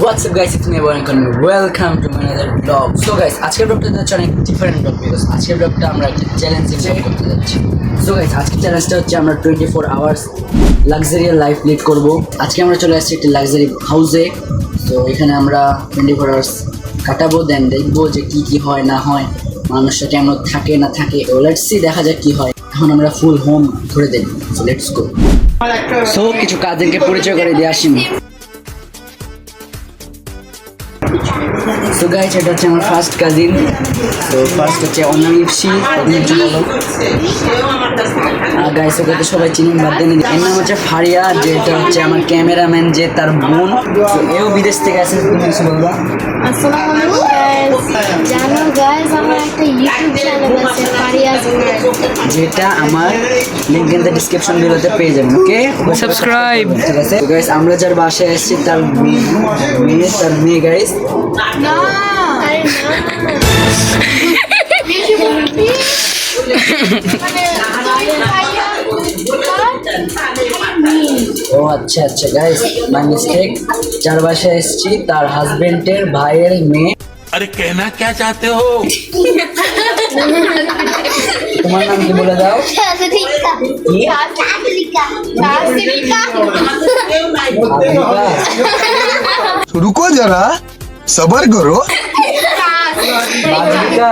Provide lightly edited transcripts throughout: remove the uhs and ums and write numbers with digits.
What's up guys, it's me Abhinav. Welcome to another vlog. So guys, আজকের ব্লগটা হচ্ছে অনেক ডিফারেন্ট ব্লগ বিকজ আজকের ব্লগটা আমরা একটা চ্যালেঞ্জিং ব্লগ করতে যাচ্ছি। সো গাইস, আজকের চ্যালেঞ্জটা হচ্ছে আমরা 24 আওয়ার্স লাক্সারিয়াল লাইফ লিড করব। আজকে আমরা চলে আসছি একটা লাক্সারি হাউসে। তো এখানে আমরা 24 আওয়ার্স কাটাবো, দেন দেখবো যে কি কি হয় না হয়, মানুষটা কেমন থাকে না থাকে। লেটস সি, দেখা যাক কি হয়। এখন আমরা ফুল হোম ঘুরে দেখবো। So let's go. সো কিছু কাজিনকে পরিচয় করে দিয়ে আসি। তো গাইস, এটা হচ্ছে আমার ফার্স্ট কাজিন। তো ফার্স্ট হচ্ছে অনামিপসি। গাইস, ওকে তো সবাই চিনেন, বাদ দেন। এর নাম হচ্ছে ফারিয়া, যেটা হচ্ছে আমার ক্যামেরাম্যান, যে তার বোন। এও বিদেশ থেকে আসে। তুমি কিছু বলবা? আসসালামু আলাইকুম গাইস। জানো গাইস, আমার একটা ইউটিউব চ্যানেল আছে, ফারিয়াজ ব্লগ, যেটা আমার লিংক ইন দ্য ডেসক্রিপশন ভিডিওতে পেয়ে যাবেন। ওকে, সাবস্ক্রাইব। ঠিক আছে গাইস, আমরা যার বাসায় এসেছি তার মেয়ে গাইস। না আরে ও আচ্ছা আচ্ছা গাইস, মাই মিস্টেক। যার বাসায় এসেছি তার হাজবেন্ডের ভাইয়ের মেয়ে। अरे कहना क्या चाहते हो? তোমার নাম কি বলে দাও? रुको जरा सबर करो। বাজরিকা।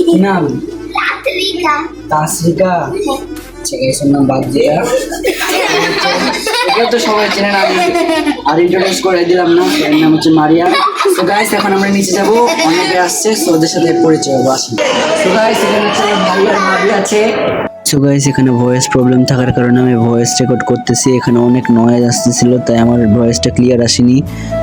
কি নাম? তাসরিকা। ঠিক আছে, নাম বাজরিকা। এটা তো সবাই চেনেন, আমি আর ইন্ট্রোডিউস করে দিলাম না। এর নাম হচ্ছে মারিয়া। তো গাইস, এখন আমরা নিচে যাব। অনেকে আসছে, সো ওদের সাথে পরিচয় হবো। আসি। তো গাইস, এখানে হচ্ছে ভাই আর ভাবি আছে। সো গাইস, এখানে ভয়েস প্রবলেম থাকার কারণে আমি ভয়েস রেকর্ড করতেছি। এখানে অনেক নয়েজ আসতেছিল, তাই আমার ভয়েসটা ক্লিয়ার আসেনি।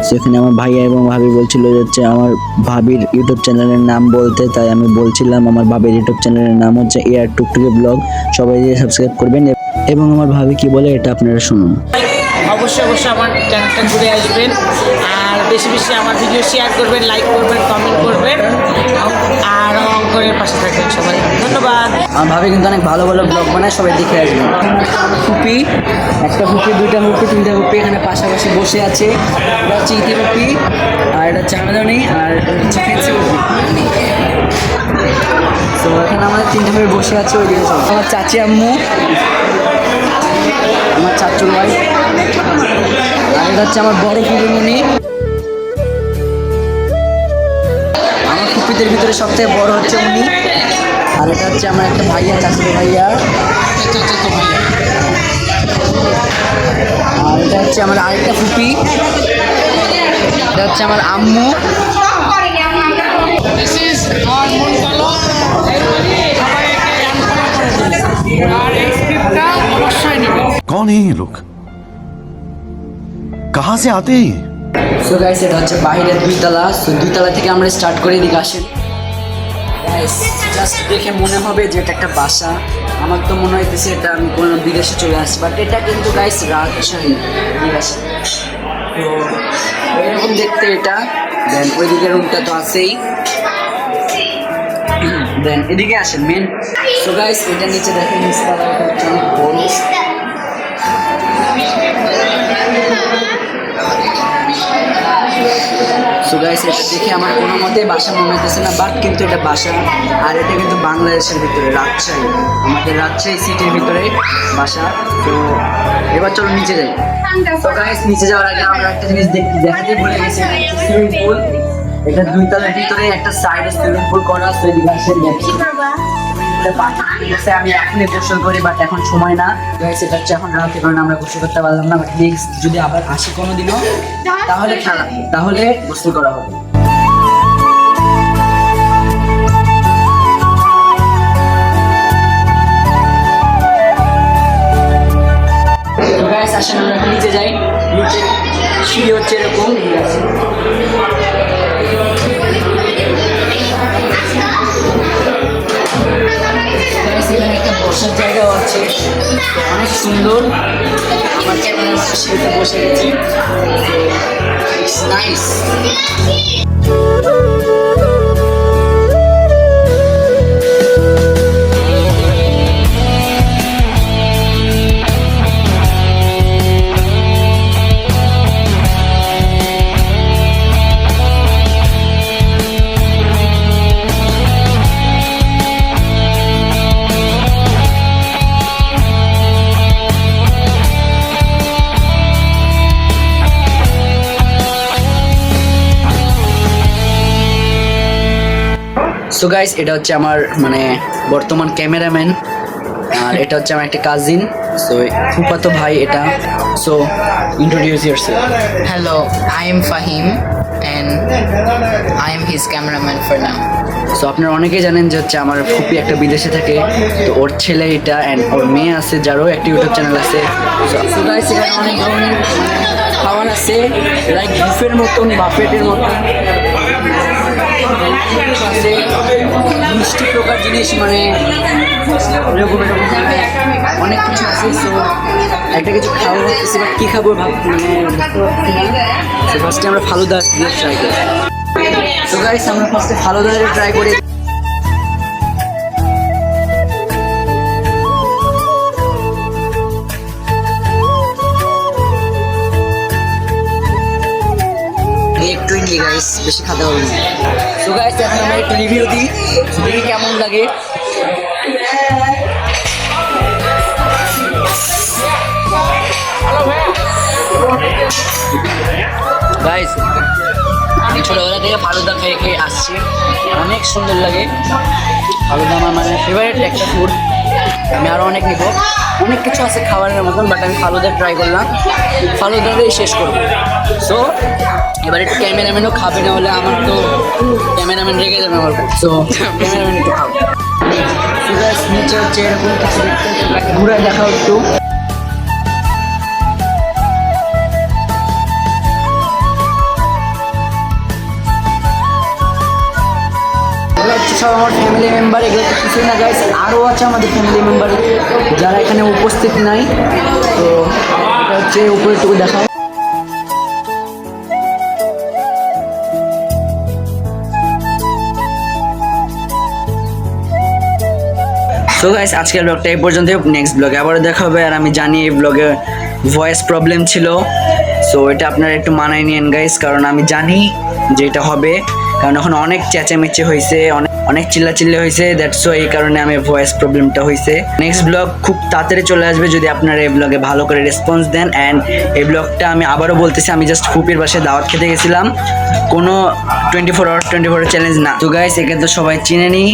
সো এখানে আমার ভাইয়া এবং ভাবি বলছিল যে আমার ভাবির ইউটিউব চ্যানেলের নাম বলতে, তাই আমি বলছিলাম আমার ভাবির ইউটিউব চ্যানেলের নাম হচ্ছে এয়ার টুকটুকি ব্লগ। সবাই দিয়ে সাবস্ক্রাইব করবেন। এবং আমার ভাবি কি বলে এটা আপনারা শুনুন। অবশ্যই আমার চ্যানেলটা ঘুরে আসবেন, আর বেশি বেশি আমার ভিডিও শেয়ার করবেন, লাইক করবেন, কমেন্ট করবেন, আর অঙ্কনের পাশে থাকবেন সবাই। ধন্যবাদ। আমার ভাবি কিন্তু অনেক ভালো ভালো ব্লগ বানায়, সবাই দেখে আসবেন। ফুপি, একটা ফুপি, দুইটা ফুপি, তিনটা ফুপি এখানে পাশাপাশি বসে আছে। এটা হচ্ছে ইতি ফুপি, আর এটা হচ্ছে আমাদানি, আর এটা হচ্ছে ফেন্সি ফুপি। তো এখানে আমাদের তিনটা ফুপি বসে আছে। ওইদিকে সব আমার চাচি আম্মু, আমার চাচুর ভাই, আর এটা হচ্ছে আমার বড় ফুপিমণি। আমার ফুপিদের ভিতরে সবথেকে বড় হচ্ছে উনি। আর এটা হচ্ছে আমার একটা ভাইয়া, চাচাতো ভাইয়া। আর এটা হচ্ছে আমার আরেকটা ফুপি। এটা হচ্ছে আমার আম্মু। कौन है ये लोग? कहाँ से आते हैं? সো গাইস, এটা হচ্ছে বাইরের দুইতলা। সো দুইতলা থেকে আমরা স্টার্ট করে এদিকে আসেন। গাইস, জাস্ট দেখে মনে হবে যে এটা একটা বাসা। আমার তো মনে হইতেছে এটা আমি কোনো বিদেশে চলে আসছি, বাট এটা কিন্তু গাইস রাজশাহী। ঠিক আছে, তো এরকম দেখতে এটা। দেন ওইদিকে রুমটা তো আছেই। দেন এদিকে আসেন মেন। সো গাইস, এটা নিচে দেখেন, নিচতলা অনেক বড়। সো গাইস, এটা দেখে আমার কোনো মতে বাসা মনে হইতেছে না, বাট কিন্তু এটা বাসা। আর এটা কিন্তু বাংলাদেশের ভিতরে, রাজশাহী, আমাদের রাজশাহী সিটির ভিতরে বাসা। তো এবার চলো নিচে যাই। তো গাইস, নিচে যাওয়ার আগে আমরা একটা জিনিস দেখাতে ভুলে গেছি, সুইমিং পুল। এটা দুইতলার ভিতরে একটা সাইডে সুইমিং পুল করা। সো এদিকে আসেন, দেখি আমি এখনই গোসল করি, বাট এখন সময় না। সেটা হচ্ছে এখন রাতে, কারণে আমরা গোসল করতে পারলাম না। বাট নেক্সট যদি আবার আসি কোনোদিনও, তাহলে গোসল করা হবে। আসেন আমরা এখন নিচে যাই। নিচে সিঁড়ি হচ্ছে এরকম। এখানে একটা বসার জায়গাও আছে, অনেক সুন্দর। আমার চ্যানেলের সেটা বসে গেছে। It's nice. সো গাইস এটা হচ্ছে আমার মানে বর্তমান ক্যামেরাম্যান, আর এটা হচ্ছে আমার একটা কাজিন, সো ফুফাতো ভাই এটা। So introduce yourself. Hello, I am Fahim and I am his cameraman for now. So আপনারা অনেকেই জানেন যে হচ্ছে আমার ফুপি একটা বিদেশে থাকে, তো ওর ছেলে এটা অ্যান্ড ওর মেয়ে আছে যারও একটা ইউটিউব চ্যানেল আছে। সো গাইস এখানে অনেক ধরনের খাবার আছে, লাইক বুফের মতন, বাফেটের মতন আছে, মিষ্টি প্রকার জিনিস, মানে এরকম এরকম অনেক কিছু আছে। সো একটা কিছু খাওয়া হচ্ছে, বাট কী খাবো মানে ফার্স্টে আমরা ফালুদা দিয়ে ট্রাই করি। তো গাইস আমরা ফার্স্টে ফালুদা দিয়ে ট্রাই করি। একটু নিয়ে গাইস, বেশি খেতে হবে না। তো গাইস এখন আমরা একটু রিভিউ দিই, দেখি কেমন লাগে। গাইস আমি ছোটবেলা থেকে ফালুদা খেয়ে খেয়ে আসছি, অনেক সুন্দর লাগে ফালুদা, আমার মানে ফেভারিট একটা ফুড। আমি আরও অনেক নিব, অনেক কিছু আছে খাবারের মতন, বাট আমি ফালুদা ট্রাই করলাম, ফালুদাটাই শেষ করবো। সো এবার একটু ক্যামেরাম্যানও খাবে, না হলে আমার তো ক্যামেরাম্যান রেগে যাবে আমার। সো ক্যামেরাম্যান একটু খাবো। নিচে হচ্ছে এরকম কিছু ঘুরে দেখাও একটু। সব আমার ফ্যামিলি মেম্বার, এগুলো তো কিছুই না গাইস, আরও আছে আমাদের ফ্যামিলি মেম্বার যারা এখানে উপস্থিত নাই। তো এটা হচ্ছে উপরেটুকু দেখাও। সো গাইস আজকের ব্লগটা এই পর্যন্ত, নেক্সট ব্লগে আবারও দেখা হবে। আর আমি জানি এই ব্লগে ভয়েস প্রবলেম ছিল, সো এটা আপনারা একটু মানায় নিয়েন গাইস, কারণ আমি জানি যে এটা হবে, কারণ এখন অনেক চেঁচামেচি হয়েছে, অনেক চিল্লাচিল্লি হয়েছে, দ্যাটস ওয়াই এই কারণে আমি ভয়েস প্রবলেমটা হয়েছে। নেক্সট ব্লগ খুব তাড়াতাড়ি চলে আসবে যদি আপনারা এই ব্লগে ভালো করে রেসপন্স দেন। অ্যান্ড এই ব্লগটা আমি আবারও বলতেছি, আমি জাস্ট ফুপির বাসায় দাওয়াত খেতে গেছিলাম, কোনো 24 চ্যালেঞ্জ না। তো গাইস একে তো সবাই চিনেনি,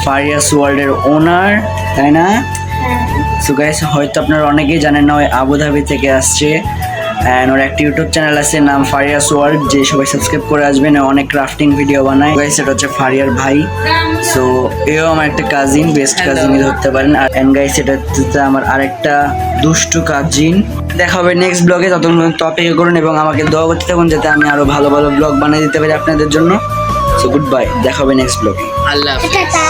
ফারিয়াস ওয়ার্ল্ডের ওনার, তাই না? সো গাইস হয়তো আপনারা অনেকেই জানেন না, ওই আবুধাবি থেকে আসছে, অ্যান্ড ওর একটা ইউটিউব চ্যানেল আছে নাম ফারিয়াস ওয়ার্ল্ড, যে সবাই সাবস্ক্রাইব করে আসবেন, অনেক ক্রাফটিং ভিডিও বানায়। গাইস এটা হচ্ছে ফারিয়ার ভাই, সো এও আমার একটা কাজিন, বেস্ট কাজিনই ধরতে পারেন। আর অ্যান্ড গাইস এটা হচ্ছে আমার আরেকটা দুষ্টু কাজিন। দেখা হবে নেক্সট ব্লগে, ততক্ষণ পর্যন্ত অপেক্ষা করুন এবং আমাকে দোয়া করতে থাকুন যাতে আমি আরো ভালো ভালো ব্লগ বানিয়ে দিতে পারি আপনাদের জন্য। সো গুড বাই, দেখা হবে নেক্সট ব্লগে। Allah Hafiz. টাটা।